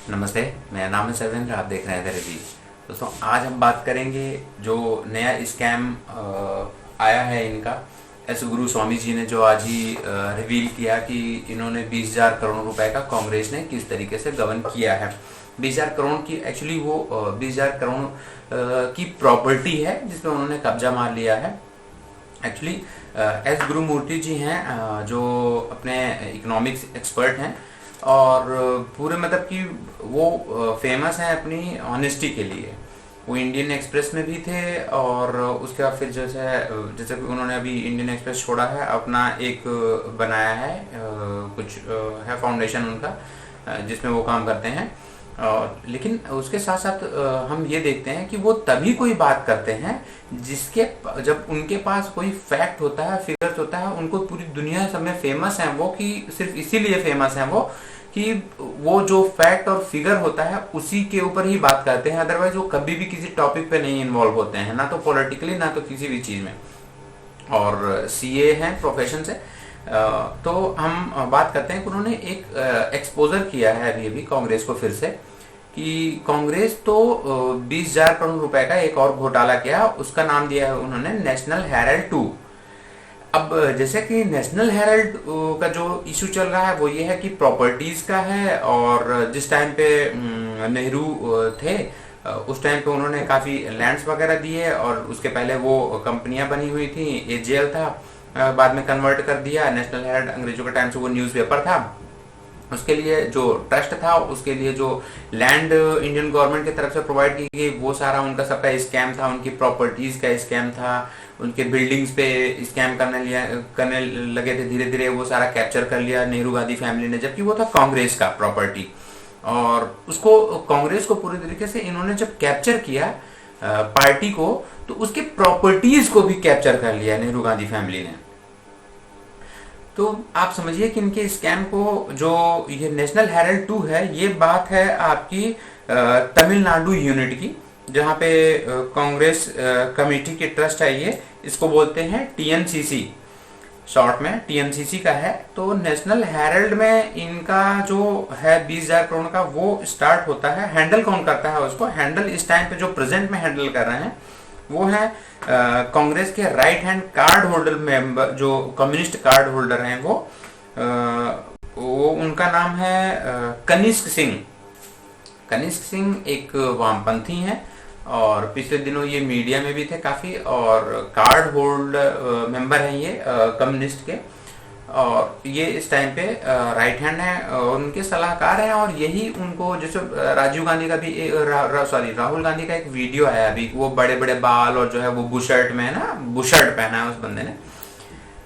नमस्ते, मेरा नाम है सर्वेंद्र। आप देख रहे हैं द रिव्यू। दोस्तों, आज हम बात करेंगे जो नया स्कैम आया है इनका। एस गुरु स्वामी जी ने जो आज ही रिवील किया कि इन्होंने 20,000 करोड़ रुपए का कांग्रेस ने किस तरीके से गवर्न किया है। 20,000 करोड़ की एक्चुअली वो 20,000 करोड़ की प्रॉपर्टी है जिसमें उन्होंने कब्जा मार लिया है। एक्चुअली एस गुरुमूर्ति जी हैं, जो अपने इकोनॉमिक्स एक्सपर्ट हैं और पूरे मतलब कि वो फेमस हैं अपनी ऑनेस्टी के लिए। वो इंडियन एक्सप्रेस में भी थे और उसके बाद फिर जैसे जैसे कि उन्होंने अभी इंडियन एक्सप्रेस छोड़ा है, अपना एक बनाया है, कुछ है फाउंडेशन उनका, जिसमें वो काम करते हैं। लेकिन उसके साथ साथ हम ये देखते हैं कि वो तभी कोई बात करते हैं जिसके जब उनके पास कोई फैक्ट होता है, फिगर्स होता है। उनको पूरी दुनिया सब में फेमस हैं वो, कि सिर्फ इसीलिए फेमस हैं वो कि वो जो फैक्ट और फिगर होता है उसी के ऊपर ही बात करते हैं। अदरवाइज वो कभी भी किसी टॉपिक पे नहीं इन्वॉल्व होते हैं, ना तो पॉलिटिकली ना तो किसी भी चीज में। और सीए हैं प्रोफेशन से। तो हम बात करते हैं कि उन्होंने एक एक्सपोजर किया है अभी कांग्रेस को फिर से, कि कांग्रेस तो 20,000 करोड़ रुपए का एक और घोटाला किया। उसका नाम दिया है उन्होंने नेशनल हेराल्ड 2। अब जैसे कि नेशनल हेराल्ड का जो इशू चल रहा है वो ये है कि प्रॉपर्टीज का है। और जिस टाइम पे नेहरू थे, उस टाइम पे उन्होंने काफी लैंड्स वगैरह दिए और उसके पहले वो कंपनियां बनी हुई थी, एजेएल था, बाद में कन्वर्ट कर दिया। नेशनल हेराल्ड अंग्रेजों के टाइम से वो न्यूज़पेपर था। उसके लिए जो ट्रस्ट था, उसके लिए जो लैंड इंडियन गवर्नमेंट की तरफ से प्रोवाइड की गई, वो सारा उनका सबका स्कैम था। उनकी प्रॉपर्टीज का स्कैम था, उनके बिल्डिंग्स पे स्कैम करने लगे थे। धीरे धीरे वो सारा कैप्चर कर लिया नेहरू गांधी फैमिली ने, जबकि वो था कांग्रेस का प्रॉपर्टी। और उसको कांग्रेस को पूरी तरीके से इन्होंने जब कैप्चर किया पार्टी को, तो उसके प्रॉपर्टीज को भी कैप्चर कर लिया नेहरू गांधी फैमिली ने। तो आप समझिए कि इनके स्कैम को, जो ये नेशनल हेराल्ड 2 है, ये बात है आपकी तमिलनाडु यूनिट की, जहां पे कांग्रेस कमेटी की ट्रस्ट है। ये इसको बोलते हैं टीएनसीसी, शॉर्ट में टीएनसीसी का है। तो नेशनल हेराल्ड में इनका जो है 20,000 करोड़ का, वो स्टार्ट होता है। हैंडल कौन करता है उसको? हैंडल इस टाइम पे जो प्रेजेंट में हैंडल कर रहे हैं वो है कांग्रेस के right hand card holder member, जो कम्युनिस्ट कार्ड होल्डर हैं वो उनका नाम है कनिष्क सिंह। कनिष्क सिंह एक वामपंथी हैं और पिछले दिनों ये मीडिया में भी थे काफी, और कार्ड होल्ड मेंबर हैं ये कम्युनिस्ट के। और ये इस टाइम पे राइट हैंड है और उनके सलाहकार हैं। और यही उनको, जैसे राजीव गांधी का भी सॉरी राहुल गांधी का एक वीडियो आया अभी, वो बड़े बड़े बाल और जो है वो बुशर्ट में है ना, बुशर्ट पहना है उस बंदे ने।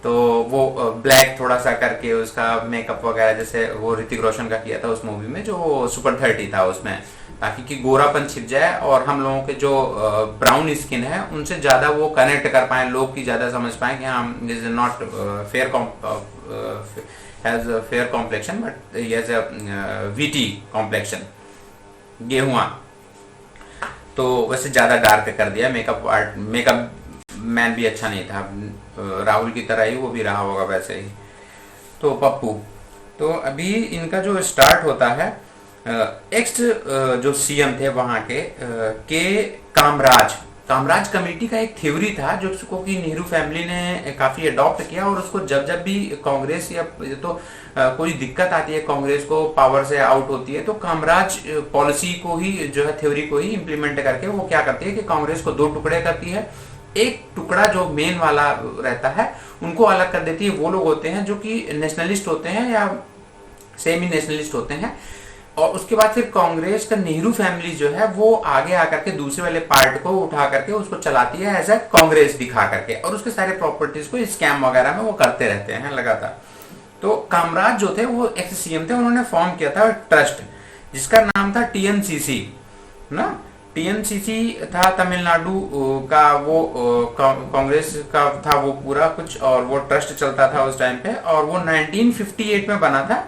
तो वो ब्लैक थोड़ा सा करके उसका मेकअप वगैरह, जैसे वो ऋतिक रोशन का किया था उस मूवी में, जो सुपर 30 था उसमें, ताकि कि गोरापन छिप जाए और हम लोगों के जो ब्राउन स्किन है उनसे ज्यादा वो कनेक्ट कर पाए, लोग की ज्यादा समझ पाए कि हाँ, this is not fair, has fair complexion but he has VT complexion, गेहुआ। तो वैसे ज्यादा डार्क कर दिया। मेकअप मैन भी अच्छा नहीं था, राहुल की तरह ही वो भी रहा होगा वैसे ही। तो पप्पू, तो अभी इनका जो स्टार्ट होता है, एक्स जो सीएम थे वहां के कामराज कामराज कमेटी का एक थ्योरी था जिसको कि नेहरू फैमिली ने काफी अडॉप्ट किया। और उसको जब जब भी कांग्रेस या तो कोई दिक्कत आती है, कांग्रेस को पावर से आउट होती है, तो कामराज पॉलिसी को ही, जो है थ्योरी को ही इम्प्लीमेंट करके वो क्या करती है कि कांग्रेस को 2 टुकड़े करती है। एक टुकड़ा जो मेन वाला रहता है उनको अलग कर देती है। वो लोग होते हैं जो कि नेशनलिस्ट होते हैं या सेमी नेशनलिस्ट होते हैं। और उसके बाद फिर कांग्रेस का नेहरू फैमिली जो है वो आगे आकर के दूसरे वाले पार्ट को उठा करके उसको चलाती है एज ए कांग्रेस दिखा करके, और उसके सारे प्रॉपर्टीज को स्कैम वगैरह में वो करते रहते हैं लगातार। तो कामराज जो थे वो एक्स सीएम थे, उन्होंने फॉर्म किया था ट्रस्ट जिसका नाम था टीएनसीसी ना। टीएनसीसी था तमिलनाडु का, वो कांग्रेस का था वो पूरा कुछ, और वो ट्रस्ट चलता था उस टाइम पे। और वो 1958 में बना था,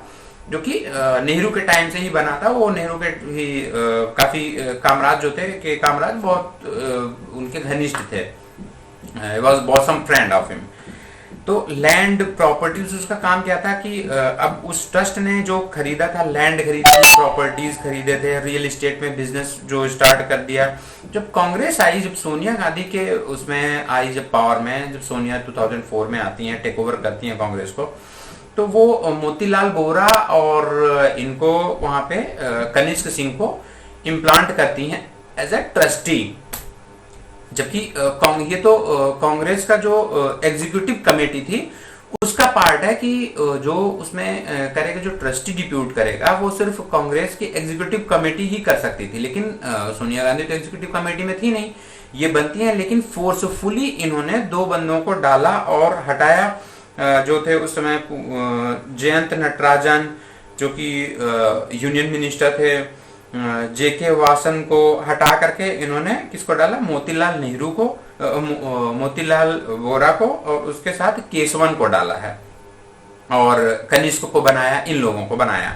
जो कि नेहरू के टाइम से ही बना था। वो नेहरू के ही काफी कामराज जो थे कि कामराज बहुत उनके घनिष्ठ थे, was bosom friend of him. तो लैंड प्रॉपर्टीज, उसका काम क्या था कि अब उस ट्रस्ट ने जो खरीदा था, लैंड खरीदी थी, प्रॉपर्टीज खरीदे थे, रियल एस्टेट में बिजनेस जो स्टार्ट कर दिया। जब कांग्रेस आई, जब सोनिया गांधी के उसमें आई, जब पावर में, जब सोनिया 2004 में आती हैं, टेक ओवर करती हैं कांग्रेस को, तो वो मोतीलाल वोरा और इनको वहां पे कनिष्क सिंह को इम्प्लांट करती हैं एज ए ट्रस्टी। जबकि ये तो कांग्रेस का जो एग्जीक्यूटिव कमेटी थी उसका पार्ट है कि जो उसमें करेगा, जो ट्रस्टी डिप्यूट करेगा वो सिर्फ कांग्रेस की एग्जीक्यूटिव कमेटी ही कर सकती थी। लेकिन सोनिया गांधी तो एग्जीक्यूटिव कमेटी में थी नहीं, ये बनती है, लेकिन फोर्सफुली इन्होंने 2 बंदों को डाला और हटाया। जो थे उस समय जयंत नटराजन जो कि यूनियन मिनिस्टर थे, जेके वासन को हटा करके इन्होंने किसको डाला, मोतीलाल नेहरू को, मोतीलाल वोरा को, और उसके साथ केशवन को डाला है और कनिष्क को बनाया, इन लोगों को बनाया।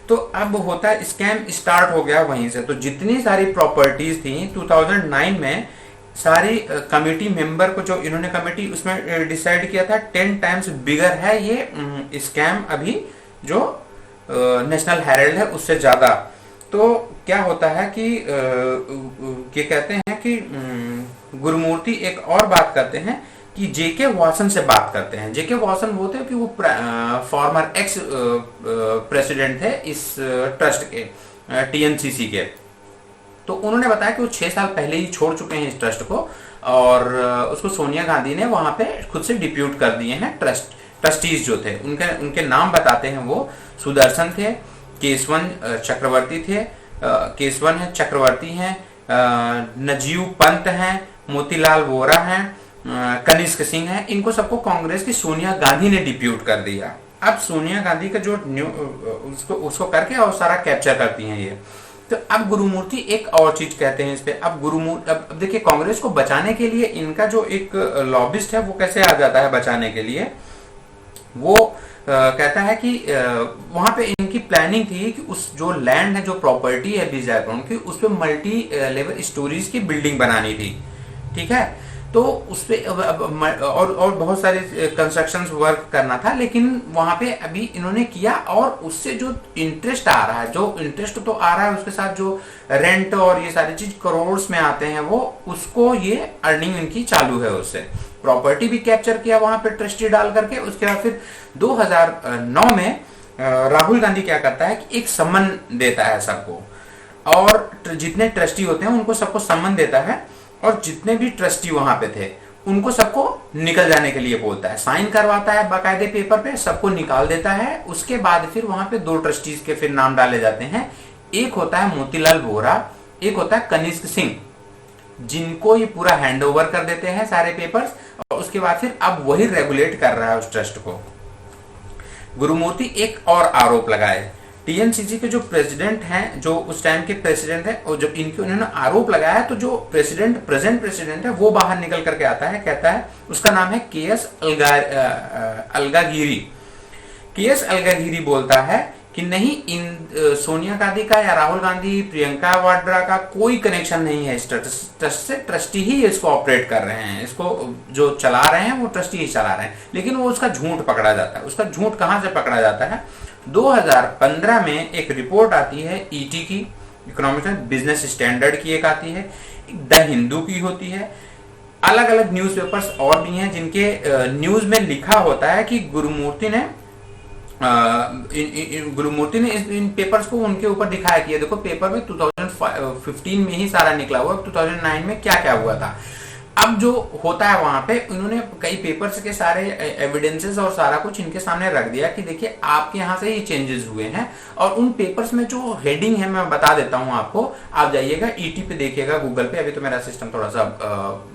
तो अब होता है स्कैम स्टार्ट हो गया वहीं से। तो जितनी सारी प्रॉपर्टीज थी 2009 में, सारी कमेटी मेंबर को, जो इन्होंने कमेटी उसमें डिसाइड किया था 10 टाइम्स बिगर है ये स्कैम अभी जो नेशनल हेराल्ड है उससे ज्यादा। तो क्या होता है कि क्या कहते हैं कि गुरुमूर्ति एक और बात करते हैं कि जेके वासन से बात करते हैं। जेके वासन वो थे कि वो फॉर्मर एक्स प्रेसिडेंट थे इस ट्रस्ट के, टीएनसीसी के। तो उन्होंने बताया कि वो 6 साल पहले ही छोड़ चुके हैं इस ट्रस्ट को, और उसको सोनिया गांधी ने वहां पे खुद से डिप्यूट कर दिए हैं। ट्रस्टीज जो थे उनके नाम बताते हैं, वो सुदर्शन थे, केशवन चक्रवर्ती थे, केशवन है, चक्रवर्ती हैं, नजीव पंत हैं, मोतीलाल वोरा हैं, कनिष्क सिंह हैं। इनको सबको कांग्रेस की सोनिया गांधी ने डिप्यूट कर दिया। अब सोनिया गांधी का जो उसको करके और सारा कैप्चर करती हैं ये। तो अब गुरुमूर्ति एक और चीज कहते हैं इस पे। अब देखिए, कांग्रेस को बचाने के लिए इनका जो एक लॉबिस्ट है वो कैसे आ जाता है बचाने के लिए, वो कहता है कि वहां पे इनकी प्लानिंग थी कि उस जो लैंड है, जो प्रॉपर्टी है 20,000 करोड़ की, उस पे मल्टी लेवल स्टोरीज की बिल्डिंग बनानी थी। ठीक है, तो उस पे और बहुत सारे कंस्ट्रक्शन वर्क करना था, लेकिन वहां पे अभी इन्होंने किया, और उससे जो इंटरेस्ट आ रहा है, जो इंटरेस्ट तो आ रहा है, उसके साथ जो रेंट और ये सारी चीज करोड़ में आते हैं, वो उसको ये अर्निंग इनकी चालू है। उससे प्रॉपर्टी भी कैप्चर किया वहां पे ट्रस्टी डाल करके। उसके बाद फिर 2009 में राहुल गांधी क्या करता है कि एक सम्मन देता है सबको, और जितने ट्रस्टी होते हैं उनको सबको सम्मन देता है, और जितने भी ट्रस्टी वहां पे थे उनको सबको निकल जाने के लिए बोलता है, साइन करवाता है बाकायदे पेपर पे, सबको निकाल देता है। उसके बाद फिर वहां पे 2 ट्रस्टीज के फिर नाम डाले जाते हैं। एक होता है मोतीलाल वोरा, एक होता है कनिष्क सिंह, जिनको ये पूरा हैंड ओवर कर देते हैं सारे पेपर्स, और उसके बाद फिर अब वही रेगुलेट कर रहा है उस ट्रस्ट को। गुरुमूर्ति एक और आरोप लगाए, टीएनसीसी के जो प्रेसिडेंट हैं, जो उस टाइम के प्रेसिडेंट हैं, और जब इनके उन्होंने आरोप लगाया तो जो प्रेजेंट प्रेसिडेंट है वो बाहर निकल करके आता है, कहता है, उसका नाम है केएस अलगागिरी। केएस अलगागिरी बोलता है कि नहीं, इन सोनिया गांधी का या राहुल गांधी, प्रियंका वाड्रा का कोई कनेक्शन नहीं है इस ट्रस्ट से, ट्रस्टी ही इसको ऑपरेट कर रहे हैं, इसको जो चला रहे हैं वो ट्रस्टी ही चला रहे हैं। लेकिन वो उसका झूठ पकड़ा जाता है। उसका झूठ कहां से पकड़ा जाता है, 2015 में एक रिपोर्ट आती है ईटी की, इकोनॉमिक बिजनेस स्टैंडर्ड की एक आती है, द हिंदू की होती है, अलग अलग न्यूज़पेपर्स और भी हैं जिनके न्यूज में लिखा होता है कि गुरुमूर्ति ने इन पेपर्स को उनके ऊपर दिखाया कि ये देखो पेपर में 2015 में ही सारा निकला हुआ, 2009 में क्या क्या हुआ था। अब जो होता है वहां पे उन्होंने कई पेपर्स के सारे एविडेंसेस और सारा कुछ इनके सामने रख दिया कि देखिए आपके यहाँ से ये चेंजेस हुए हैं, और उन पेपर्स में जो हेडिंग है मैं बता देता हूँ आपको, आप जाइएगा ईटी पे देखिएगा, गूगल पे। अभी तो मेरा सिस्टम थोड़ा सा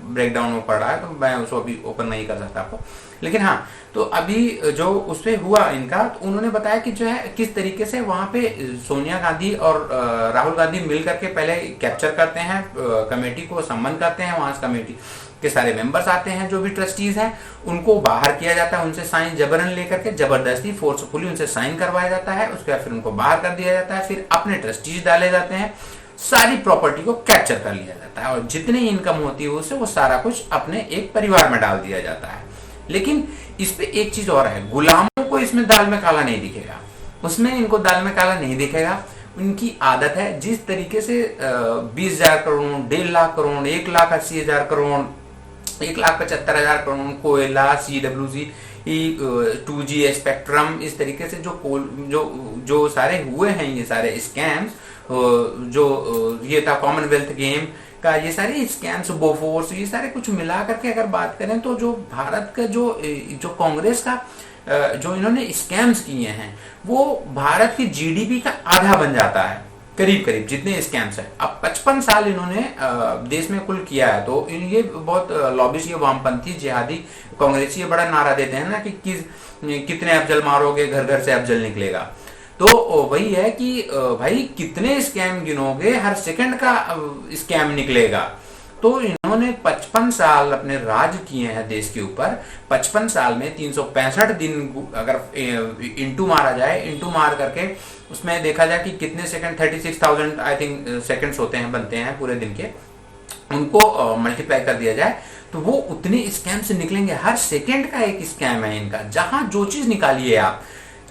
ब्रेकडाउन में पड़ रहा है तो मैं उसको अभी ओपन नहीं कर सकता आपको, लेकिन हाँ, तो अभी जो उस पे हुआ इनका, तो उन्होंने बताया कि जो है किस तरीके से वहां पे सोनिया गांधी और राहुल गांधी मिल करके पहले कैप्चर करते हैं कमेटी को, सम्मन करते हैं, वहां से कमेटी के सारे मेंबर्स आते हैं, जो भी ट्रस्टीज हैं उनको बाहर किया जाता है, उनसे साइन जबरन लेकर के, जबरदस्ती फोर्सफुली उनसे साइन करवाया जाता है। उसके बाद फिर उनको बाहर कर दिया जाता है, फिर अपने ट्रस्टीज डाले जाते हैं, सारी प्रॉपर्टी को कैप्चर कर लिया जाता है, और जितनी इनकम होती है उससे वो सारा कुछ अपने एक परिवार में डाल दिया जाता है। लेकिन इस पे एक चीज और है, गुलामों को इसमें दाल में काला नहीं दिखेगा, उसमें इनको दाल में काला नहीं दिखेगा। उनकी आदत है जिस तरीके से 20,000 करोड़, 1.5 लाख करोड़, 1,80,000 करोड़, 1,75,000 करोड़ कोयला, CWC, 2G स्पेक्ट्रम, इस तरीके से जो जो जो सारे हुए हैं ये सारे स्कैम्स, जो ये था कॉमनवेल्थ गेम का, ये सारे स्कैम्स, बोफोर्स, ये सारे कुछ मिला करके अगर बात करें तो जो भारत का जो कांग्रेस का जो इन्होंने स्कैम्स किए हैं वो भारत की GDP का आधा बन जाता है करीब करीब, जितने स्कैम्स है। अब 55 साल इन्होंने देश में कुल किया है, तो ये बहुत लॉबिस्ट, ये वामपंथी जिहादी कांग्रेसी बड़ा नारा देते हैं ना कि कितने अफजल मारोगे, घर घर से अफजल निकलेगा। तो वही है कि भाई कितने स्कैम गिनोगे, हर सेकंड का स्कैम निकलेगा। तो इन्होंने 55 साल अपने राज किए हैं देश के ऊपर। 55 साल में 365 दिन अगर इंटू मारा जाए, इंटू मार करके उसमें देखा जाए कि कितने सेकंड, 36,000 आई थिंक सेकंड्स होते हैं, बनते हैं पूरे दिन के, उनको मल्टीप्लाई कर दिया जाए तो वो उतने स्कैम से निकलेंगे। हर सेकंड का एक स्कैम है इनका, जहां जो चीज निकालिए आप,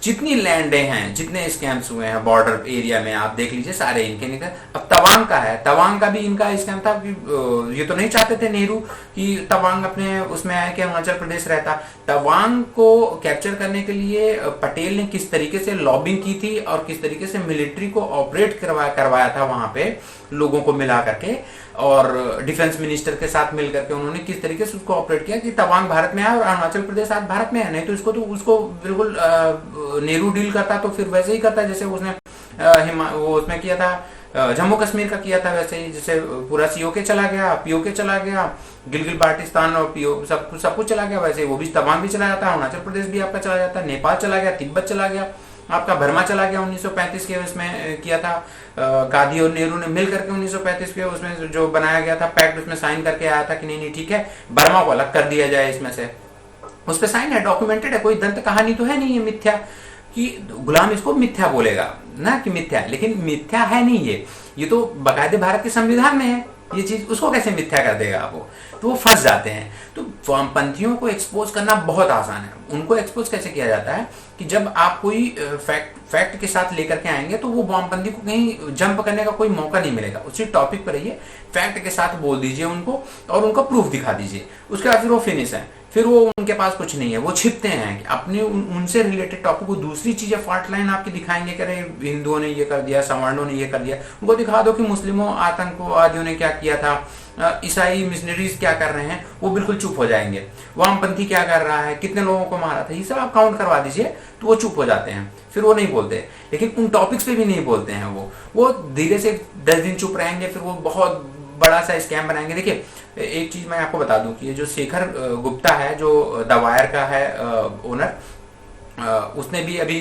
जितनी लैंडे हैं, जितने स्कैम्स हुए हैं बॉर्डर एरिया में, आप देख लीजिए सारे इनके निकल। अब तवांग का है, तवांग का भी इनका स्कैम था। ये तो नहीं चाहते थे नेहरू कि तवांग अपने उसमें आए कि अरुणाचल प्रदेश रहता। तवांग को कैप्चर करने के लिए पटेल ने किस तरीके से लॉबिंग की थी और किस तरीके से मिलिट्री को ऑपरेट करवाया था वहां पे लोगों को मिला करके, और डिफेंस मिनिस्टर के साथ मिलकर के उन्होंने किस तरीके से उसको ऑपरेट किया कि तवांग भारत में आया और अरुणाचल प्रदेश आज भारत में है। नहीं तो उसको बिल्कुल नेहरू डील करता तो फिर वैसे ही करता जैसे उसने वो उसमें किया था, जम्मू कश्मीर का किया था, वैसे ही जैसे पूरा COK चला गया, POK चला गया, गिलगित बाल्टिस्तान और सब कुछ चला गया, वैसे वो भी तवांग भी चला जाता, अरुणाचल प्रदेश भी आपका चला जाता, नेपाल चला गया, तिब्बत चला गया, आपका बर्मा चला गया। 1935 के उसमें किया था गांधी और नेहरू ने मिल करके 1935 के उसमें जो बनाया गया था पैक्ट, उसमें साइन करके आया था कि नहीं ठीक है, बर्मा को अलग कर दिया जाए इसमें से। उस पर साइन है, डॉक्यूमेंटेड है, कोई दंत कहानी तो है नहीं है मिथ्या कि गुलाम इसको मिथ्या बोलेगा ना कि मिथ्या, लेकिन मिथ्या है नहीं ये तो बाकायदे भारत के संविधान में है ये चीज, उसको कैसे मिथ्या कर देगा वो, तो वो फंस जाते हैं। तो वामपंथियों को एक्सपोज करना बहुत आसान है। उनको एक्सपोज कैसे किया जाता है कि जब आप कोई फैक्ट के साथ लेकर के आएंगे तो वो वामपंथी को कहीं जंप करने का कोई मौका नहीं मिलेगा। उसी टॉपिक पर रहिए, फैक्ट के साथ बोल दीजिए उनको और उनको प्रूफ दिखा दीजिए, उसके बाद फिर वो फिनिश है, फिर वो उनके पास कुछ नहीं है, वो छिपते हैं कि अपने उनसे रिलेटेड टॉपिक को दूसरी चीजें फॉल्ट लाइन आपकी दिखाएंगे कि अरे हिंदुओं ने ये कर दिया, सवर्णों ने ये कर दिया। उनको दिखा दो कि मुस्लिमों आतंकवादियों ने क्या किया था, ईसाई मिशनरीज क्या कर रहे हैं, वो बिल्कुल चुप हो जाएंगे। वामपंथी क्या कर रहा है, कितने लोगों को मारा था, ये सब आप काउंट करवा दीजिए तो वो चुप हो जाते हैं, फिर वो नहीं बोलते। लेकिन उन टॉपिक्स पे भी नहीं बोलते हैं, वो धीरे से 10 दिन चुप रहेंगे, फिर वो बहुत बड़ा सा स्कैम बनाएंगे। देखिए एक चीज मैं आपको बता दूं कि ये जो शेखर गुप्ता है, जो द वायर का है ओनर, उसने भी अभी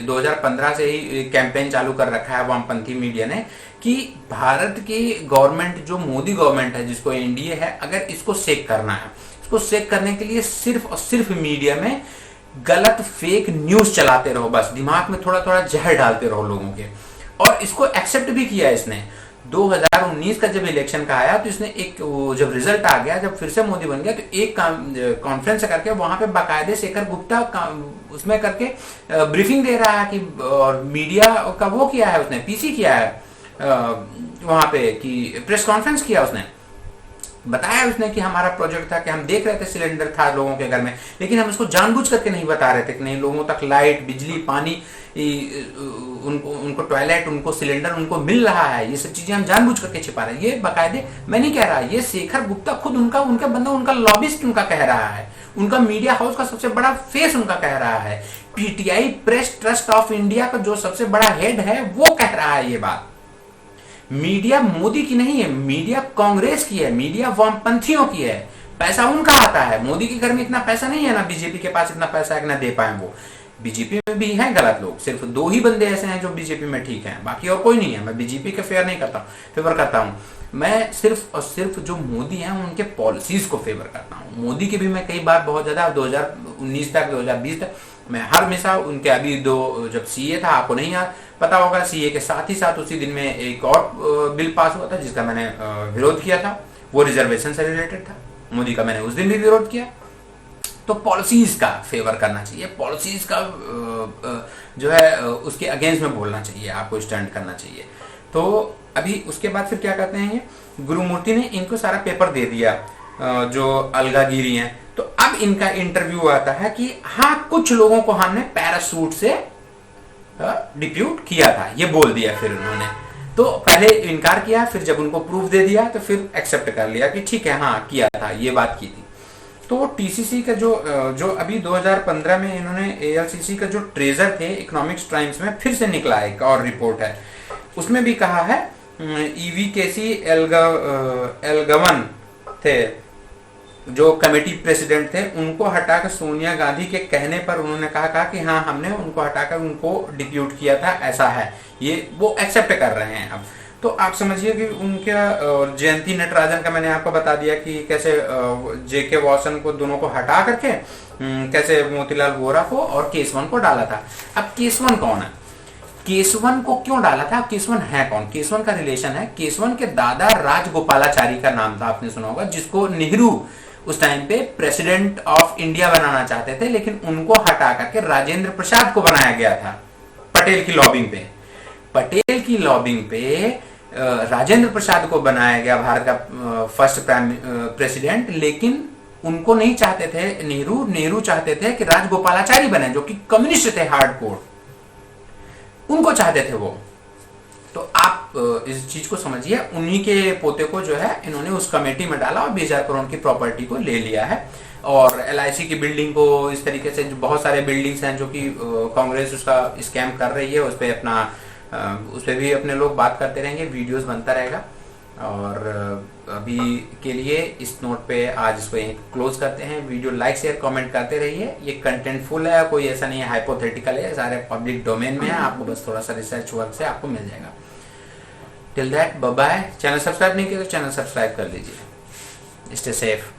2015 से ही कैंपेन चालू कर रखा है वामपंथी मीडिया ने कि भारत की गवर्नमेंट, जो मोदी गवर्नमेंट है, जिसको एनडीए है, अगर इसको शेक करना है, इसको शेक करने के लिए सिर्फ और सिर्फ मीडिया में गलत फेक न्यूज चलाते रहो, बस दिमाग में थोड़ा थोड़ा जहर डालते रहो लोगों के। और इसको एक्सेप्ट भी किया इसने। 2019 का जब इलेक्शन का आया तो इसने एक, जब रिजल्ट आ गया, जब फिर से मोदी बन गया, तो एक कॉन्फ्रेंस करके वहां पे बाकायदे शेखर गुप्ता उसमें करके ब्रीफिंग दे रहा है कि, और मीडिया का वो किया है उसने, पीसी किया है वहां पे कि प्रेस कॉन्फ्रेंस किया उसने, बताया उसने कि हमारा प्रोजेक्ट था कि हम देख रहे थे सिलेंडर था लोगों के घर में, लेकिन हम इसको जानबूझ करके नहीं बता रहे थे कि नहीं लोगों तक लाइट, बिजली, पानी, उनको टॉयलेट, उनको सिलेंडर उनको मिल रहा है, ये सब चीजें हम जानबूझ करके छिपा रहे हैं। ये बाकायदे मैं नहीं कह रहा, ये शेखर गुप्ता खुद उनका बंदा, उनका लॉबिस्ट उनका कह रहा है, उनका मीडिया हाउस का सबसे बड़ा फेस उनका कह रहा है, PTI press trust of India का जो सबसे बड़ा हेड है वो कह रहा है ये बात। मीडिया मोदी की नहीं है, मीडिया कांग्रेस की है, मीडिया वामपंथियों की है, पैसा उनका आता है। मोदी के घर में इतना पैसा नहीं है, ना बीजेपी के पास इतना पैसा है कि ना दे पाए वो। बीजेपी में भी हैं गलत लोग, सिर्फ 2 ही बंदे ऐसे हैं जो बीजेपी में ठीक हैं, बाकी और कोई नहीं है। मैं बीजेपी का फेवर करता हूं। मैं सिर्फ और सिर्फ जो मोदी हैं उनके पॉलिसीज को फेवर करता हूं। मोदी के भी मैं कई बार बहुत ज्यादा 2019 तक 2020 तक मैं हर हमेशा उनके, अभी जब सीए था, आपको नहीं पता होगा, सीए के साथ ही साथ उसी दिन में एक और बिल पास हुआ था जिसका मैंने विरोध किया था, वो रिजर्वेशन से रिलेटेड था। मोदी का मैंने उस दिन भी विरोध किया। तो पॉलिसीज का फेवर करना चाहिए, पॉलिसीज का जो है उसके अगेंस्ट में बोलना चाहिए, आपको स्टैंड करना चाहिए। तो अभी उसके बाद फिर क्या कहते हैं, ये गुरुमूर्ति ने इनको सारा पेपर दे दिया जो अलगागिरी हैं। तो अब इनका इंटरव्यू आता है कि हाँ कुछ लोगों को हमने पैरासूट से डिप्यूट किया था, ये बोल दिया फिर उन्होंने। तो पहले इनकार किया, फिर जब उनको प्रूफ दे दिया तो फिर एक्सेप्ट कर लिया कि ठीक है हाँ किया था, ये बात की थी। तो टीसीसी का जो अभी 2015 में इन्होंने एएलसीसी का जो ट्रेजर थे इकोनॉमिक्स टाइम्स में फिर से निकला एक और रिपोर्ट है, उसमें भी कहा है ईवी केसी एलगवन थे जो कमेटी प्रेसिडेंट थे, उनको हटाकर सोनिया गांधी के कहने पर उन्होंने कहा कि हाँ हमने उनको हटाकर उनको डिप्यूट किया था, ऐसा है, ये वो एक्सेप्ट कर रहे हैं अब। तो आप समझिए कि उनका जयंती नटराजन का मैंने आपको बता दिया कि कैसे जेके वॉसन को दोनों को हटा करके कैसे मोतीलाल वोरा को और केसवन को डाला था। अब केसवन कौन है, केसवन को क्यों डाला था, केसवन है कौन, केसवन का रिलेशन है, केसवन के दादा राजगोपालाचारी का नाम था, आपने सुना होगा, जिसको नेहरू उस टाइम पे प्रेसिडेंट ऑफ इंडिया बनाना चाहते थे, लेकिन उनको हटा करके राजेंद्र प्रसाद को बनाया गया था पटेल की लॉबिंग पे। पटेल की लॉबिंग पे राजेंद्र प्रसाद को बनाया गया भारत का फर्स्ट प्राइम प्रेसिडेंट, लेकिन उनको नहीं चाहते थे नेहरू चाहते थे कि राजगोपालाचारी बने जो कि कम्युनिस्ट थे हार्डकोर, उनको चाहते थे वो। तो आप इस चीज को समझिए, उन्हीं के पोते को जो है इन्होंने उस कमेटी में डाला और 20,000 करोड़ की प्रॉपर्टी को ले लिया है। और एलआईसी की बिल्डिंग को इस तरीके से जो बहुत सारे बिल्डिंग्स हैं जो कि कांग्रेस उसका स्कैम कर रही है, उस पर उस पर भी अपने लोग बात करते रहेंगे, वीडियोस बनता रहेगा। और अभी के लिए इस नोट पे आज इसको यहीं क्लोज करते हैं। वीडियो लाइक शेयर कमेंट करते रहिए, ये कंटेंटफुल है, कोई ऐसा नहीं है हाइपोथेटिकल है, सारे पब्लिक डोमेन में है, आपको बस थोड़ा सा रिसर्च वर्क से आपको मिल जाएगा। Till that bye bye. Channel subscribe नहीं किया तो चैनल सब्सक्राइब कर लीजिए। Stay safe.